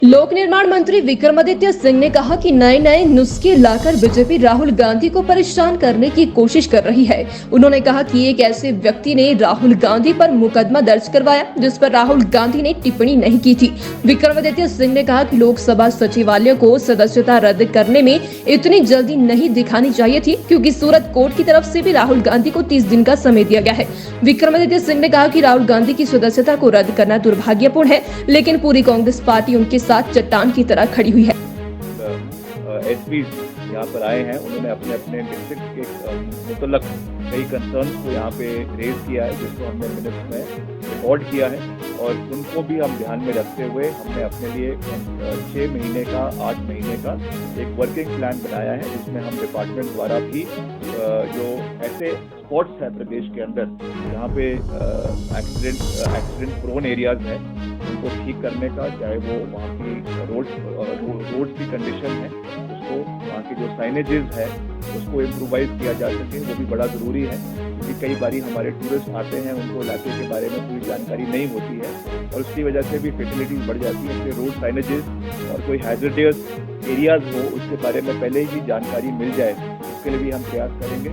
लोक निर्माण मंत्री विक्रमादित्य सिंह ने कहा कि नए नए नुस्खे लाकर बीजेपी राहुल गांधी को परेशान करने की कोशिश कर रही है। उन्होंने कहा कि एक ऐसे व्यक्ति ने राहुल गांधी पर मुकदमा दर्ज करवाया जिस पर राहुल गांधी ने टिप्पणी नहीं की थी। विक्रमादित्य सिंह ने कहा कि लोकसभा सचिवालय को सदस्यता रद्द करने में इतनी जल्दी नहीं दिखानी चाहिए थी, क्योंकि सूरत कोर्ट की तरफ से भी राहुल गांधी को 30 दिन का समय दिया गया है। विक्रमादित्य सिंह ने कहा कि राहुल गांधी की सदस्यता को रद्द करना दुर्भाग्यपूर्ण है, लेकिन पूरी कांग्रेस पार्टी उनके साथ चट्टान की तरह खड़ी हुई है। एसपी यहाँ पर आए हैं, उन्होंने अपने अपने डिस्ट्रिक्ट के मुतल्लक कई कंसर्न्स को यहाँ पे रेज किया है, जिसको हमने मिनट्स में रिकॉर्ड किया है और उनको भी हम ध्यान में रखते हुए हमने अपने लिए 6 महीने का 8 महीने का एक वर्किंग प्लान बनाया है, जिसमें हम डिपार्टमेंट द्वारा भी जो ऐसे स्पॉट्स है प्रदेश के अंदर जहाँ पे एक्सीडेंट प्रोन एरियाज हैं उनको ठीक करने का, चाहे वो वहाँ की रोड्स की कंडीशन है उसको, वहाँ की जो साइनेजेस है उसको इम्प्रूवाइज किया जा सके, वो भी बड़ा ज़रूरी है। क्योंकि कई बारी हमारे टूरिस्ट आते हैं, उनको इलाके के बारे में पूरी जानकारी नहीं होती है और उसकी वजह से भी फैसिलिटीज़ बढ़ जाती है। इसलिए रोड साइनेजेस और कोई हैजर्डियस एरियाज हो उसके बारे में पहले ही जानकारी मिल जाए, उसके लिए भी हम प्रयास करेंगे।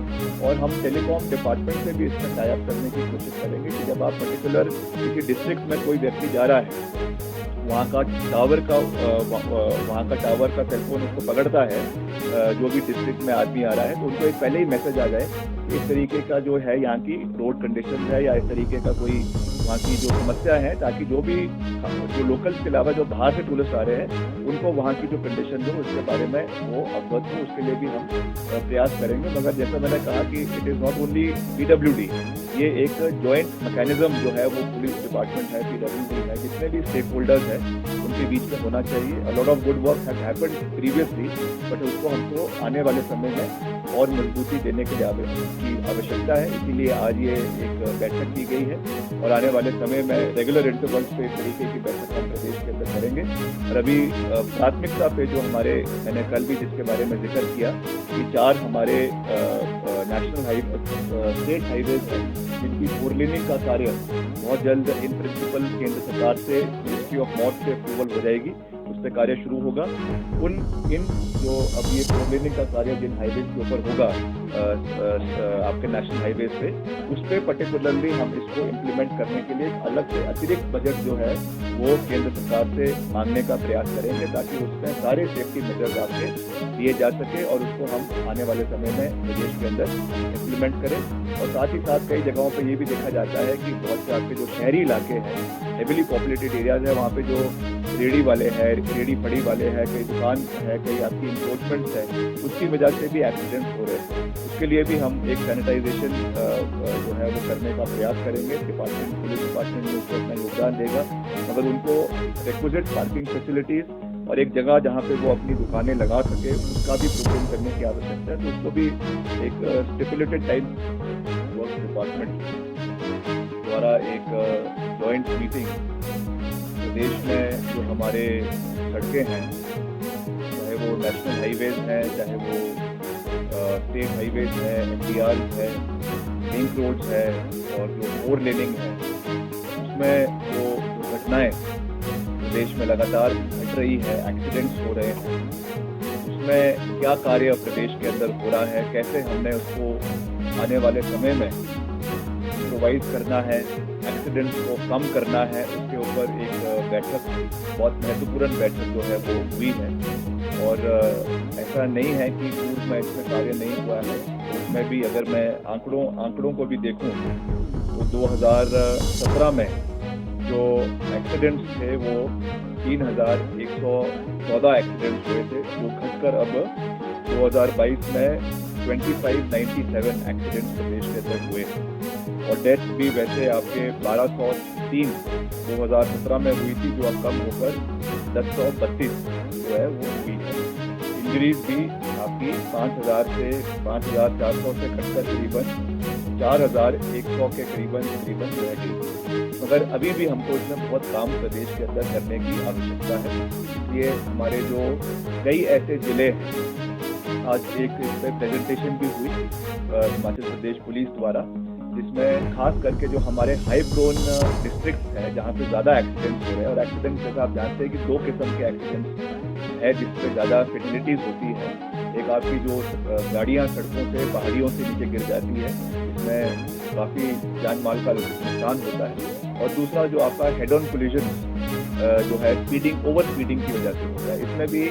और हम टेलीकॉम डिपार्टमेंट से भी इसमें टाई अप करने की कोशिश करेंगे कि जब आप पर्टिकुलर किसी डिस्ट्रिक्ट में कोई व्यक्ति जा रहा है, वहाँ का टावर का सेलफोन उसको पकड़ता है, जो भी डिस्ट्रिक्ट में आदमी आ रहा है, तो उनको एक पहले ही मैसेज आ जाए इस तरीके का जो है यहाँ की रोड कंडीशन है या इस तरीके का कोई वहाँ की जो समस्या है, ताकि जो लोकल्स के अलावा जो बाहर से टूरिस्ट आ रहे हैं उनको वहाँ की जो कंडीशन हो उसके बारे में वो अवगत हो, उसके लिए भी हम प्रयास करेंगे। मगर जैसा मैंने कहा कि it is not only PWD, ये एक जॉइंट मैकेनिज्म जो है वो पुलिस डिपार्टमेंट है, PWD है, जितने भी स्टेक होल्डर्स हैं उनके बीच में होना चाहिए। A lot of good work has happened previously, but उसको हमको आने वाले समय में और मजबूती देने के लिए की आवश्यकता है। इसीलिए आज ये एक बैठक की गई है और आने वाले समय में रेगुलर इंटरवल्स पे इस तरीके की बैठक हम प्रदेश के अंदर करेंगे। और अभी प्राथमिकता पे जो मैंने कल भी जिसके बारे में जिक्र किया कि 4 हमारे स्टेट हाईवेज हैं जिनकी 4 लेनिंग का कार्य बहुत जल्द इन प्रिंसिपल केंद्र सरकार से मिनिस्ट्री ऑफ मॉड से अप्रूवल हो जाएगी, उस पर कार्य शुरू होगा। इन जो अब ये 4 लेनिंग का कार्य जिन हाईवेज के ऊपर होगा आपके नेशनल हाईवेज पे, उस पर पर्टिकुलरली हम इसको इम्प्लीमेंट करने के लिए एक अलग से अतिरिक्त बजट जो है वो केंद्र सरकार से मांगने का प्रयास करेंगे, ताकि उसमें सारे सेफ्टी मेजर्स आपके दिए जा सके और उसको हम आने वाले समय में प्रदेश के अंदर इम्प्लीमेंट करें। और साथ ही साथ कई जगहों पर ये भी देखा जाता है कि बहुत से आपके जो शहरी इलाके हैं, हेविली पॉपुलेटेड एरियाज है, वहाँ पे जो रेडी वाले हैं, रेडी फड़ी वाले हैं, कई दुकान है, कई आपकी इंक्रोचमेंट्स है, उसकी वजह से भी एक्सीडेंट्स हो रहे हैं। उसके लिए भी हम एक सैनिटाइजेशन जो है वो करने का प्रयास करेंगे। पुलिस डिपार्टमेंट में उसको अपना योगदान देगा, मगर उनको रिक्विजिट पार्किंग फैसिलिटीज़ और एक जगह जहाँ पे वो अपनी दुकानें लगा सके उसका भी प्रोग्राम करने की आवश्यकता है। तो उसको भी एक स्टिपुलेटेड टाइम वर्क डिपार्टमेंट द्वारा एक जॉइंट मीटिंग प्रदेश में जो हमारे सड़कें हैं, चाहे वो नेशनल हाईवेज हैं, चाहे वो स्टेट हाईवेज है, MDR है, लिंक रोड्स है और जो 4 लेनिंग है, उसमें जो घटनाएं प्रदेश में लगातार घट रही है, एक्सीडेंट्स हो रहे हैं, उसमें क्या कार्य प्रदेश के अंदर हो रहा है, कैसे हमने उसको आने वाले समय में इम्प्रोवाइज करना है, एक्सीडेंट्स को कम करना है, उसके ऊपर एक बैठक, बहुत महत्वपूर्ण बैठक जो है वो हुई है। और ऐसा नहीं है कि पूर्व में इसमें कार्य नहीं हुआ है, उसमें भी अगर मैं आंकड़ों को भी देखूं तो 2017 में जो एक्सीडेंट्स थे वो 3114 एक्सीडेंट्स हुए थे, जो घटकर अब 2022 में 2597 एक्सीडेंट्स प्रदेश के अंदर हुए। और डेथ भी वैसे आपके 1203 2017 में हुई थी, जो अब कम होकर 1032 जो है वो हुई है। इंजरीज भी आपकी 5400 से घटकर करीबन 4100 के करीबन रह गई। मगर अभी भी हमको इसमें बहुत काम प्रदेश के अंदर करने की आवश्यकता है। इसलिए हमारे जो कई ऐसे जिले हैं, आज एक इस पर प्रेजेंटेशन भी हुई हिमाचल प्रदेश पुलिस द्वारा, जिसमें खास करके जो हमारे हाई प्रोन डिस्ट्रिक्ट है जहाँ पे ज़्यादा एक्सीडेंट्स हो रहे हैं, और एक्सीडेंट्स जैसा आप जानते हैं कि 2 किस्म के एक्सीडेंट्स है जिसपे ज़्यादा फेटिलिटीज़ होती है। एक आपकी जो गाड़ियाँ सड़कों से पहाड़ियों से नीचे गिर जाती है, इसमें काफ़ी जान माल का नुकसान होता है, और दूसरा जो आपका हेड ऑन कोलिजन जो है स्पीडिंग, ओवर स्पीडिंग की वजह से होता है। इसमें भी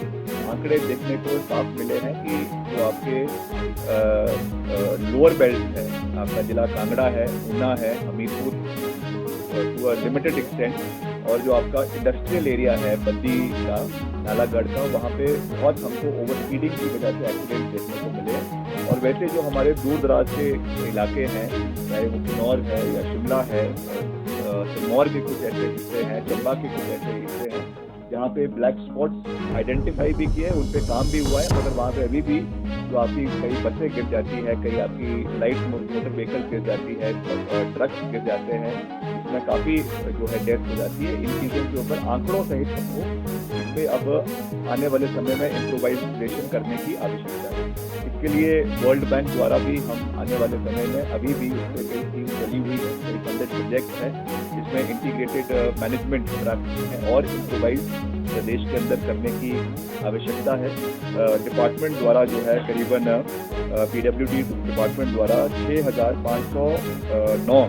आंकड़े देखने को साफ मिले हैं कि जो आपके लोअर बेल्ट है, आपका जिला कांगड़ा है, ऊना है, Hamirpur to a limited extent, और जो आपका इंडस्ट्रियल एरिया है बद्दी का, नालागढ़ का, वहाँ पे बहुत हमको ओवर स्पीडिंग की वजह से एक्सीडेंट देखने को मिले हैं। और वैसे जो हमारे दूर दराज के इलाके हैं, चाहे वो किन्नौर है या शिमला है, सिरमौर के कुछ ऐसे हिस्से हैं, चंबा के कुछ ऐसे हिस्से हैं जहाँ पे ब्लैक स्पॉट्स आइडेंटिफाई भी किए, उन पे काम भी हुआ है, मगर वहाँ पे अभी भी जो आपकी कई बसें गिर जाती है, कई आपकी लाइट मोटर व्हीकल गिर जाती है, ट्रक्स गिर जाते हैं, इसमें काफ़ी जो है डेथ हो जाती है। इन चीज़ों के ऊपर आंकड़ों सहित हमको इस पर अब आने वाले समय में इम्प्रोवाइजेशन करने की आवश्यकता है। इसके लिए वर्ल्ड बैंक द्वारा भी हम आने वाले समय में अभी भी उस पर कई स्कीम चली हुई है, कई फंडेड प्रोजेक्ट है जिसमें इंटीग्रेटेड मैनेजमेंट है और इम्प्रोवाइज प्रदेश के अंदर करने की आवश्यकता है। डिपार्टमेंट द्वारा जो है करीबन PWD डिपार्टमेंट द्वारा 6,509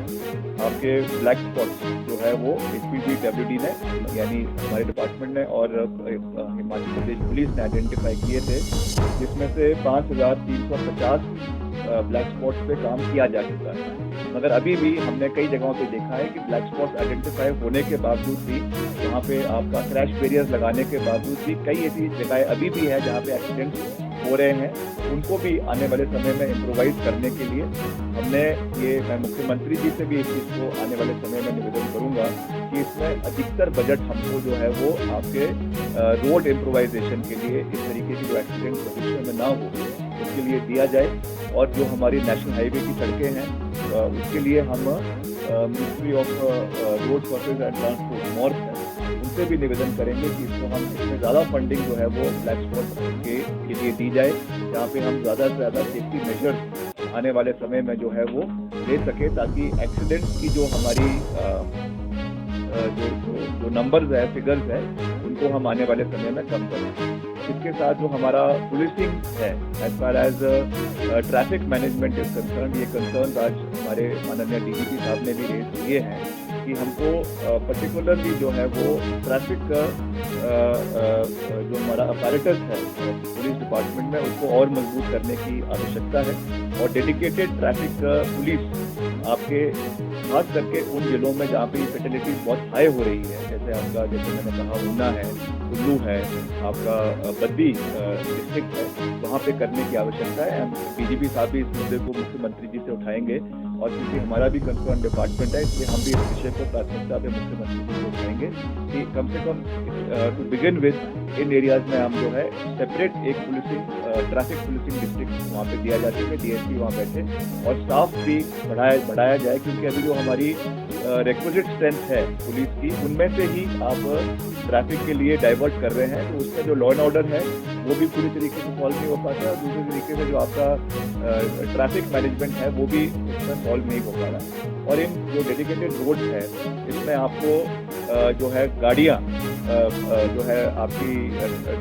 आपके ब्लैक स्पॉट्स जो है वो HPPWD ने, यानी हमारे डिपार्टमेंट ने और हिमाचल प्रदेश पुलिस ने आइडेंटिफाई किए थे, जिसमें से 5,350 ब्लैक स्पॉट्स पे काम किया जा चुका है। मगर अभी भी हमने कई जगहों पे देखा है कि ब्लैक स्पॉट्स आइडेंटिफाई होने के बावजूद भी, वहाँ पे आपका क्रैश बैरियर्स लगाने के बावजूद भी कई ऐसी जगहें अभी भी है जहाँ पे एक्सीडेंट्स हो रहे हैं। उनको भी आने वाले समय में इम्प्रोवाइज करने के लिए हमने मैं मुख्यमंत्री जी से भी इस चीज़ को आने वाले समय में निवेदन करूंगा कि इसमें अधिकतर बजट हमको जो है वो आपके रोड इम्प्रोवाइजेशन के लिए, इस तरीके की जो एक्सीडेंट भविष्य में ना हो उसके लिए दिया जाए। और जो हमारी नेशनल हाईवे की सड़कें हैं उसके लिए हम ministry of road transport and transport Moore's है, उनसे भी निवेदन करेंगे कि इसको हम इसमें ज़्यादा फंडिंग जो है वो ब्लैक स्पॉट के लिए दी जाए, जहाँ पे हम ज़्यादा से ज़्यादा सेफ्टी मेजर्स आने वाले समय में जो है वो ले सके, ताकि एक्सीडेंट्स की जो हमारी जो नंबर्स है, फिगर्स है, उनको हम आने वाले समय में कम करें। इसके साथ जो हमारा पुलिसिंग है as far as traffic management is concern, ये कंसर्न आज हमारे माननीय DGP साहब ने भी रेज किए हैं कि हमको पर्टिकुलरली जो है वो ट्रैफिक जो हमारा अपैरेटस है पुलिस डिपार्टमेंट में उसको और मजबूत करने की आवश्यकता है, और डेडिकेटेड ट्रैफिक पुलिस आपके खास करके उन जिलों में जहाँ पे फैटिलिटीज बहुत हाई हो रही है, जैसे मैंने कहा ऊना है, कुल्लू है, आपका बद्दी डिस्ट्रिक्ट है, वहाँ पे करने की आवश्यकता है। हम DGP साहब भी इस मुद्दे को मुख्यमंत्री जी से उठाएंगे, और क्योंकि हमारा भी कंसर्न डिपार्टमेंट है इसलिए हम भी इस विषय को प्राथमिकता पे मुख्यमंत्री जी को उठाएंगे कि कम से कम टू बिगिन विद इन एरियाज में हम जो है सेपरेट एक ट्रैफिक पुलिसिंग डिस्ट्रिक्ट वहाँ पे दिया जा सके, DSP वहाँ बैठे, और स्टाफ भी बढ़ाया जाए, क्योंकि अभी जो हमारी रिक्विजिट स्ट्रेंथ है पुलिस की, उनमें से ही आप ट्रैफिक के लिए डाइवर्ट कर रहे हैं, तो उसमें जो लॉ एंड ऑर्डर है वो भी पूरी तरीके से सॉल्व नहीं हो पाता, और दूसरे तरीके से जो आपका ट्रैफिक मैनेजमेंट है वो भी उसमें सॉल्व नहीं हो पा रहा। और इन जो डेडिकेटेड रोड्स है इसमें आपको जो है गाड़ियाँ जो है आपकी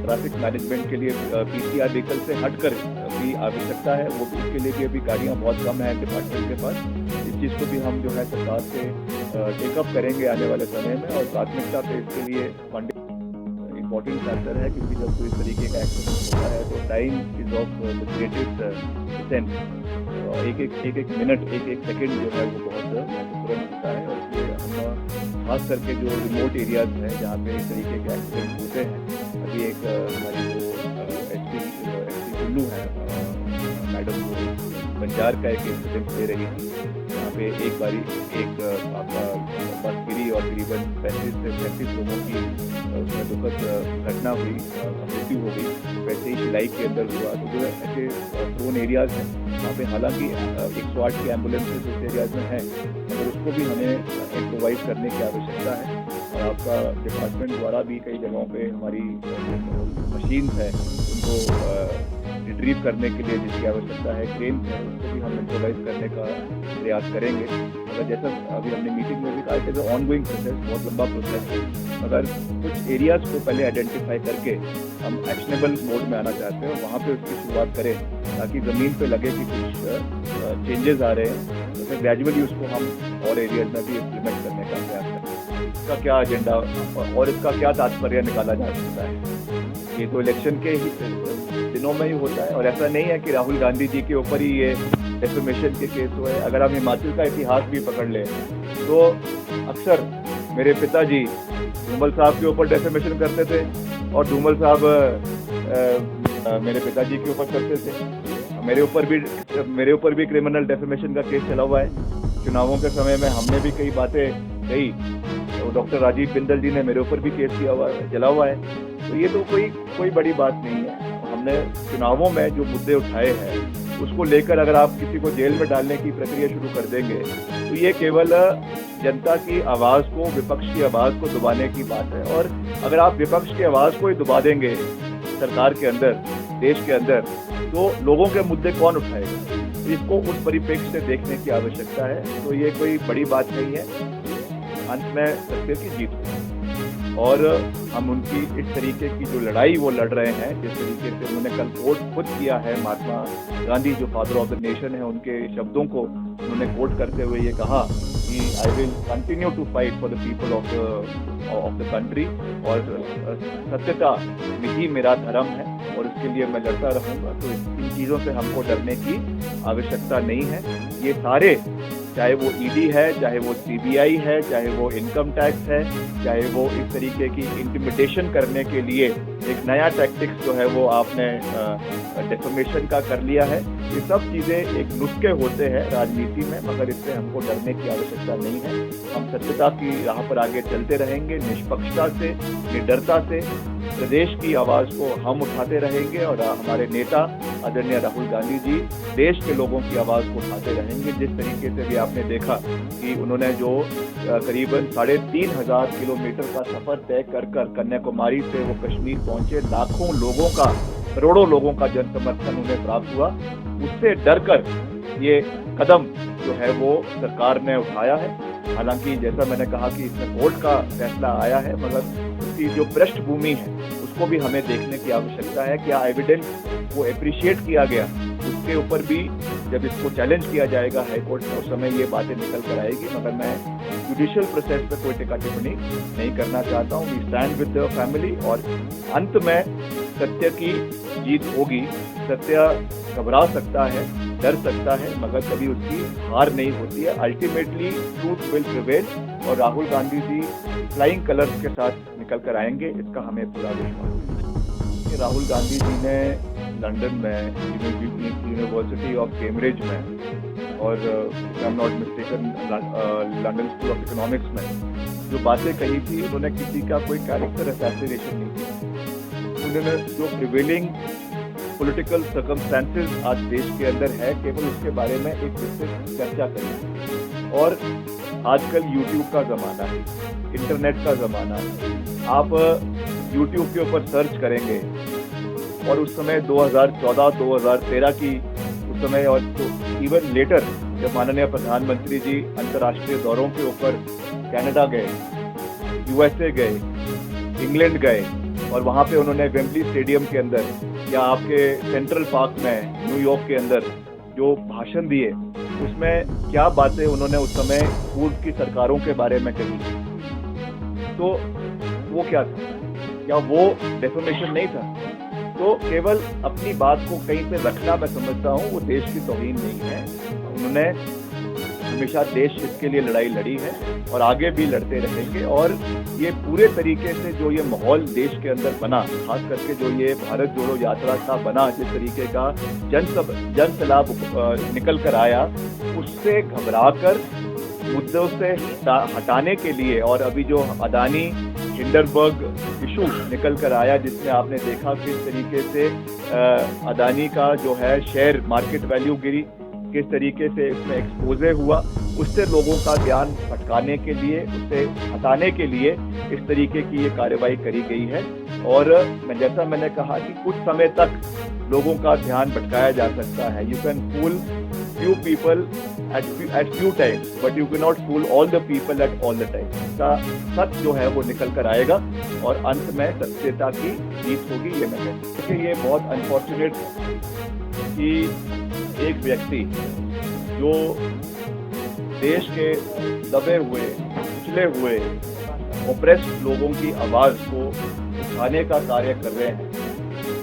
ट्रैफिक मैनेजमेंट के लिए PCR व्हीकल से हटकर भी आवश्यकता है, वो उसके लिए भी अभी गाड़ियाँ बहुत कम है डिपार्टमेंट के पास। इस चीज़ को भी हम जो है सरकार से टेकअप करेंगे आने वाले समय में, और प्राथमिकता पे इसके लिए फंडिंग इम्पोर्टेंट फैक्टर है, क्योंकि जब कोई इस तरीके का एक्सीडेंट होता है तो time is of the greatest essence, एक मिनट, एक सेकंड जो है वो बहुत महत्वपूर्ण होता है। और इसलिए हम खास करके जो रिमोट एरियाज हैं जहाँ पे इस तरीके के एक्सीडेंट होते हैं, अभी एक हमारी जो एसपी कुल्लू है मैडम, वो बंजार का एक इंसिडेंट दे रही थी, जहाँ पे एक बारी एक आपका बस गिरी और करीबन 35 से 37 लोगों की उसमें दुखद घटना हुई, मृत्यु हो गई। वैसे ही शिलाई के अंदर हुआ। तो जो ऐसे प्रोन एरियाज हैं वहाँ पे हालांकि 108 की एम्बुलेंसेज उस एरियाज में हैं, मगर उसको भी हमें इम्प्रोवाइज करने की आवश्यकता है। और आपका डिपार्टमेंट द्वारा भी कई जगहों पे हमारी मशीन्स है उनको रिट्रीव करने के लिए जिसकी आवश्यकता है, क्रेन है, उसको भी हम इम्प्रोवाइज करने का प्रयास करेंगे। मगर जैसा अभी हमने मीटिंग में भी कहा कि ऑनगोइंग प्रोसेस, बहुत लंबा प्रोसेस है, मगर कुछ एरियाज को पहले आइडेंटिफाई करके हम एक्शनेबल मोड में आना चाहते हैं और वहाँ पे उसकी शुरुआत करें ताकि ज़मीन पे लगे कि कुछ चेंजेस आ रहे हैं, तो फिर ग्रेजुअली उसको हम और एरियाज में भी इम्प्लीमेंट करने का प्रयास करें। इसका क्या एजेंडा और इसका क्या तात्पर्य निकाला जा सकता है? ये तो इलेक्शन के ही दिनों में ही होता है और ऐसा नहीं है कि राहुल गांधी जी के ऊपर ही ये डिफेमेशन के केस हुए। अगर हम हिमाचल का इतिहास भी पकड़ लें तो अक्सर मेरे पिताजी धूमल साहब के ऊपर डिफेमेशन करते थे और धूमल साहब मेरे पिताजी के ऊपर करते थे। मेरे ऊपर भी क्रिमिनल डिफेमेशन का केस चला हुआ है। चुनावों के समय में हमने भी कई बातें कही, तो डॉक्टर राजीव बिंदल जी ने मेरे ऊपर भी केस किया हुआ है, चला हुआ है। तो ये तो कोई बड़ी बात नहीं है। हमने चुनावों में जो मुद्दे उठाए हैं उसको लेकर अगर आप किसी को जेल में डालने की प्रक्रिया शुरू कर देंगे तो ये केवल जनता की आवाज़ को, विपक्ष की आवाज़ को दबाने की बात है। और अगर आप विपक्ष की आवाज़ को ही दबा देंगे सरकार के अंदर, देश के अंदर, तो लोगों के मुद्दे कौन उठाएगा? तो इसको उस परिप्रेक्ष्य से देखने की आवश्यकता है। तो ये कोई बड़ी बात नहीं है। अंत में सत्य की जीत होगी और हम उनकी इस तरीके की जो लड़ाई वो लड़ रहे हैं, जिस तरीके से उन्होंने कल कोट खुद किया है, महात्मा गांधी जो फादर ऑफ द नेशन है, उनके शब्दों को उन्होंने कोट करते हुए ये कहा कि I will continue to fight for the people of the country, और सत्यता में ही मेरा धर्म है और इसके लिए मैं लड़ता रहूंगा। तो इन चीज़ों से हमको डरने की आवश्यकता नहीं है। ये सारे, चाहे वो ईडी है, चाहे वो सीबीआई है, चाहे वो इनकम टैक्स है, चाहे वो इस तरीके की इंटिमिडेशन करने के लिए एक नया टैक्टिक्स जो है वो आपने डिफेमेशन का कर लिया है, ये सब चीज़ें एक नुस्खे होते हैं राजनीति में, मगर इससे हमको डरने की आवश्यकता नहीं है। हम सत्यता की राह पर आगे चलते रहेंगे, निष्पक्षता से, निडरता से प्रदेश की आवाज़ को हम उठाते रहेंगे और हमारे नेता आदरणीय राहुल गांधी जी देश के लोगों की आवाज़ को उठाते रहेंगे। जिस तरीके से भी आपने देखा कि उन्होंने जो करीबन 3,500 किलोमीटर का सफ़र तय कर कन्याकुमारी से वो कश्मीर पहुंचे, लाखों लोगों का, करोड़ों लोगों का जन समर्थन उन्हें प्राप्त हुआ, उससे डर कर ये कदम जो है वो सरकार ने उठाया है। हालांकि जैसा मैंने कहा कि इसमें कोर्ट का फैसला आया है, मगर उसकी जो पृष्ठभूमि है उसको भी हमें देखने की आवश्यकता है। क्या एविडेंस वो एप्रिशिएट किया गया, उसके ऊपर भी जब इसको चैलेंज किया जाएगा हाईकोर्ट में, उस समय ये बातें निकल कर आएगी। मगर मैं जुडिशियल प्रोसेस पे कोई टिक्का टिप्पणी नहीं करना चाहता हूँ। We stand with the family और अंत में सत्य की जीत होगी। सत्य घबरा सकता है, डर सकता है, मगर कभी उसकी हार नहीं होती है। अल्टीमेटली ट्रूथ विल प्रिवेल और राहुल गांधी जी फ्लाइंग कलर्स के साथ निकल कर आएंगे, इसका हमें पूरा विश्वास है। राहुल गांधी जी ने लंदन में यूनिवर्सिटी ऑफ कैम्ब्रिज में और I am not mistaken London school of economics में जो बातें कही थी, उन्होंने किसी का कोई कैरेक्टर असैसिनेशन नहीं किया। उन्होंने जो प्रिवेलिंग पॉलिटिकल सर्कमस्टेंसेस आज देश के अंदर है, केवल उसके बारे में एक विस्तृत चर्चा करें। और आजकल यूट्यूब का ज़माना है, इंटरनेट का ज़माना है। आप यूट्यूब के ऊपर सर्च करेंगे और उस समय 2014-2013 की उस समय, और तो इवन लेटर जब माननीय प्रधानमंत्री जी अंतर्राष्ट्रीय दौरों के ऊपर कनाडा गए, यूएसए गए, इंग्लैंड गए और वहाँ पे उन्होंने वेम्बली स्टेडियम के अंदर या आपके सेंट्रल पार्क में न्यूयॉर्क के अंदर जो भाषण दिए, उसमें क्या बातें उन्होंने उस समय पूर्व की सरकारों के बारे में कही, तो वो क्या था? क्या वो डेफेमेशन नहीं था? तो केवल अपनी बात को कहीं पे रखना, मैं समझता हूँ वो देश की तौहीन नहीं है। उन्होंने हमेशा देश हित के लिए लड़ाई लड़ी है और आगे भी लड़ते रहेंगे। और ये पूरे तरीके से जो ये माहौल देश के अंदर बना, खास करके जो ये भारत जोड़ो यात्रा का बना, जिस तरीके का जन सलाह निकल कर आया, उससे घबराकर मुद्दों से हटाने के लिए, और अभी जो अदानी हिंडनबर्ग इशू निकल कर आया, जिसमें आपने देखा किस तरीके से अदानी का जो है शेयर मार्केट वैल्यू गिरी, किस तरीके से इसमें एक्सपोजे हुआ, उससे लोगों का ध्यान भटकाने के लिए, उससे हटाने के लिए इस तरीके की ये कार्रवाई करी गई है। और जैसा मैंने कहा कि कुछ समय तक लोगों का ध्यान भटकाया जा सकता है। You can fool few people at few times, but you cannot fool all the people at all the time। इसका सच जो है वो निकल कर आएगा और अंत में सत्यता की जीत होगी, ये मैं कहता हूँ। देखिए, ये बहुत अनफॉर्चुनेट कि एक व्यक्ति जो देश के दबे हुए, पिछले हुए, ऑप्रेस्ड लोगों की आवाज को उठाने का कार्य कर रहे हैं,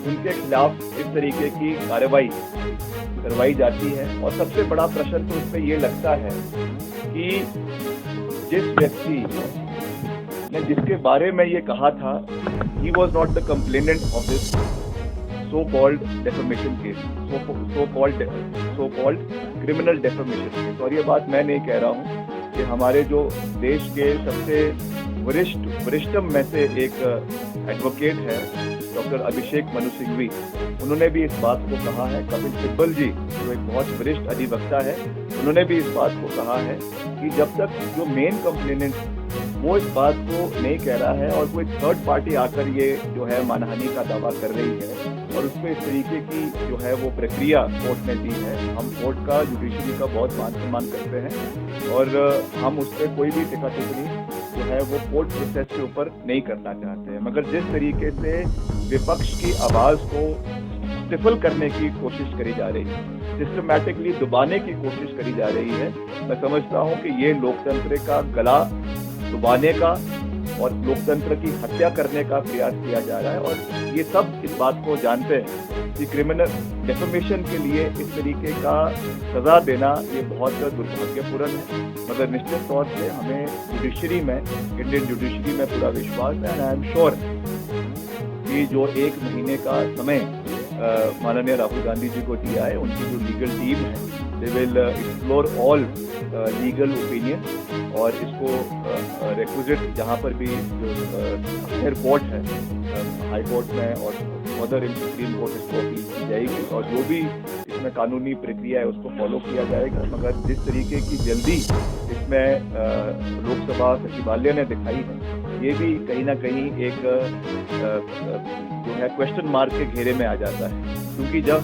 उनके खिलाफ इस तरीके की कार्रवाई करवाई जाती है। और सबसे बड़ा प्रश्न तो इसमें ये लगता है कि जिस व्यक्ति ने, जिसके बारे में ये कहा था, he was not the complainant of this so-called defamation case, so-called criminal defamation case। और ये बात मैं नहीं कह रहा हूँ कि हमारे जो देश के सबसे वरिष्ठतम में से एक एडवोकेट है डॉक्टर अभिषेक मनु सिंघवी, उन्होंने भी इस बात को कहा है। कपिल सिब्बल जी जो एक बहुत वरिष्ठ अधिवक्ता है, उन्होंने भी इस बात को कहा है कि जब तक जो मेन कंप्लेनेंट वो इस बात को नहीं कह रहा है और कोई थर्ड पार्टी आकर ये जो है मानहानि का दावा कर रही है और उसमें इस तरीके की जो है वो प्रक्रिया कोर्ट ने दी है। हम कोर्ट का, जुडिशरी का बहुत मान सम्मान करते हैं और हम उस पर कोई भी टिक्का टिप्पणी जो है वो कोर्ट प्रोसेस के ऊपर नहीं करना चाहते हैं। मगर जिस तरीके से विपक्ष की आवाज को स्टिफल करने की कोशिश करी जा रही है, सिस्टमैटिकली दबाने की कोशिश करी जा रही है, मैं समझता हूं कि ये लोकतंत्र का गला दबाने का और लोकतंत्र की हत्या करने का प्रयास किया जा रहा है। और ये सब इस बात को जानते हैं कि क्रिमिनल डेफेमेशन के लिए इस तरीके का सजा देना ये बहुत दुर्भाग्यपूर्ण है। मगर निश्चित तौर से हमें जुडिशरी में, इंडियन जुडिशरी में पूरा विश्वास है। एंड आई एम श्योर कि जो 1 महीने का समय माननीय राहुल गांधी जी को दिया है, उनकी जो लीगल टीम है, they will explore all legal opinion और इसको रिक्विजिट जहाँ पर भी जो हायर कोर्ट है, हाई कोर्ट में और मदर इन सुप्रीम कोर्ट इसको अपील की जाएगी और जो भी इसमें कानूनी प्रक्रिया है उसको फॉलो किया जाएगा। मगर जिस तरीके की जल्दी इसमें लोकसभा सचिवालय ने दिखाई है, ये भी कहीं ना कहीं एक जो है क्वेश्चन मार्क के घेरे में आ जाता है। क्योंकि जब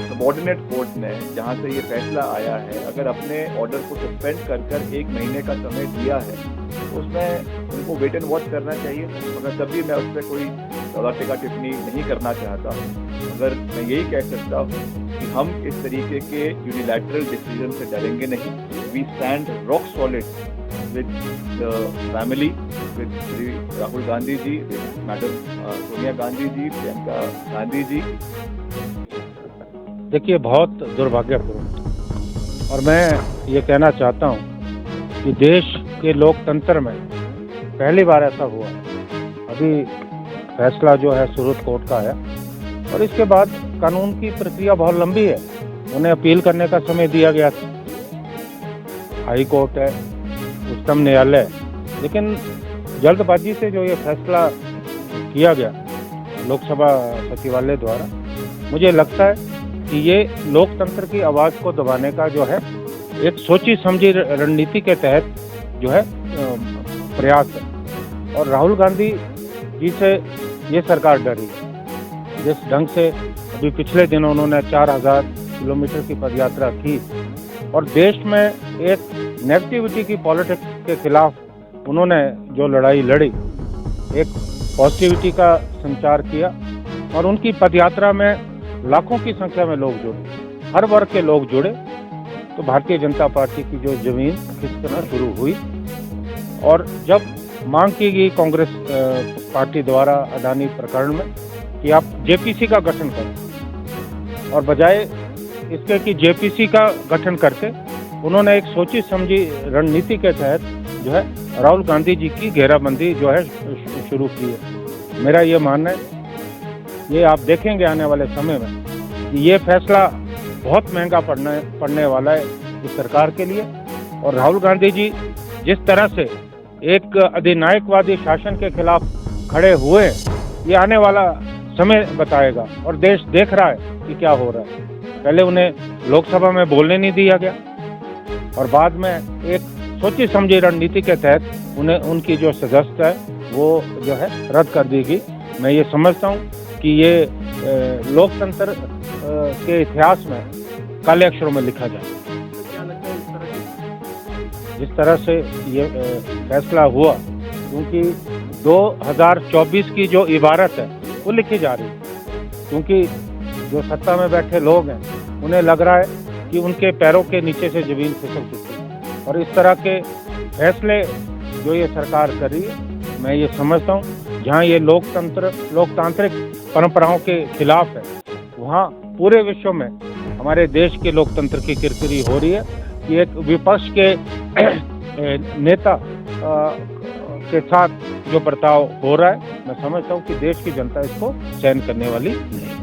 सबऑर्डिनेट कोर्ट ने, जहां से ये फैसला आया है, अगर अपने ऑर्डर को सस्पेंड कर 1 महीने का समय दिया है तो उसमें उनको वेट एंड वॉच करना चाहिए। मगर तभी मैं उस पर कोई टिक्का टिप्पणी नहीं करना चाहता हूँ। मगर मैं यही कह सकता हूँ कि हम इस तरीके के यूनिलैटरल डिसीजन से डरेंगे नहीं। We stand rock solid with the family, with Shri Rahul Gandhi ji, with Madam Sonia Gandhi ji, Priyanka Gandhi जी। देखिए, बहुत दुर्भाग्यपूर्ण, और मैं ये कहना चाहता हूँ कि देश के लोकतंत्र में पहली बार ऐसा हुआ। अभी फैसला जो है सूरत कोर्ट का है और इसके बाद कानून की प्रक्रिया बहुत लंबी है। उन्हें अपील करने का समय दिया गया था, हाई कोर्ट है, उच्चतम न्यायालय, लेकिन जल्दबाजी से जो ये फैसला किया गया लोकसभा सचिवालय द्वारा, मुझे लगता है कि ये लोकतंत्र की आवाज़ को दबाने का जो है एक सोची समझी रणनीति के तहत जो है प्रयास है। और राहुल गांधी जी से ये सरकार डरी। जिस ढंग से अभी पिछले दिनों उन्होंने 4000 किलोमीटर की पदयात्रा की और देश में एक नेगेटिविटी की पॉलिटिक्स के खिलाफ उन्होंने जो लड़ाई लड़ी, एक पॉजिटिविटी का संचार किया और उनकी पदयात्रा में लाखों की संख्या में लोग जुड़े, हर वर्ग के लोग जुड़े, तो भारतीय जनता पार्टी की जो जमीन खिसकना शुरू हुई। और जब मांग की गई कांग्रेस पार्टी द्वारा अडानी प्रकरण में कि आप जेपीसी का गठन करें, और बजाय इसके कि जेपीसी का गठन करते, उन्होंने एक सोची समझी रणनीति के तहत जो है राहुल गांधी जी की घेराबंदी जो है शुरू की है। मेरा ये मानना है, ये आप देखेंगे आने वाले समय में कि ये फैसला बहुत महंगा पड़ने वाला है इस सरकार के लिए। और राहुल गांधी जी जिस तरह से एक अधिनायकवादी शासन के खिलाफ खड़े हुए, ये आने वाला समय बताएगा और देश देख रहा है कि क्या हो रहा है। पहले उन्हें लोकसभा में बोलने नहीं दिया गया, और बाद में एक सोची समझी रणनीति के तहत उन्हें उनकी जो सदस्यता है वो जो है रद्द कर दी गई। मैं ये समझता हूँ कि ये लोकतंत्र के इतिहास में काले अक्षरों में लिखा जाए। जिस तरह से ये फैसला हुआ, क्योंकि 2024 की जो इबारत है वो लिखी जा रही है, क्योंकि जो सत्ता में बैठे लोग हैं उन्हें लग रहा है कि उनके पैरों के नीचे से ज़मीन खिसक चुकी है और इस तरह के फैसले जो ये सरकार कर रही है, मैं ये समझता हूँ जहाँ ये लोकतांत्रिक परंपराओं के खिलाफ है, वहाँ पूरे विश्व में हमारे देश के लोकतंत्र की किरकिरी हो रही है कि एक विपक्ष के नेता के साथ जो बर्ताव हो रहा है, मैं समझता हूँ कि देश की जनता इसको सहन करने वाली नहीं।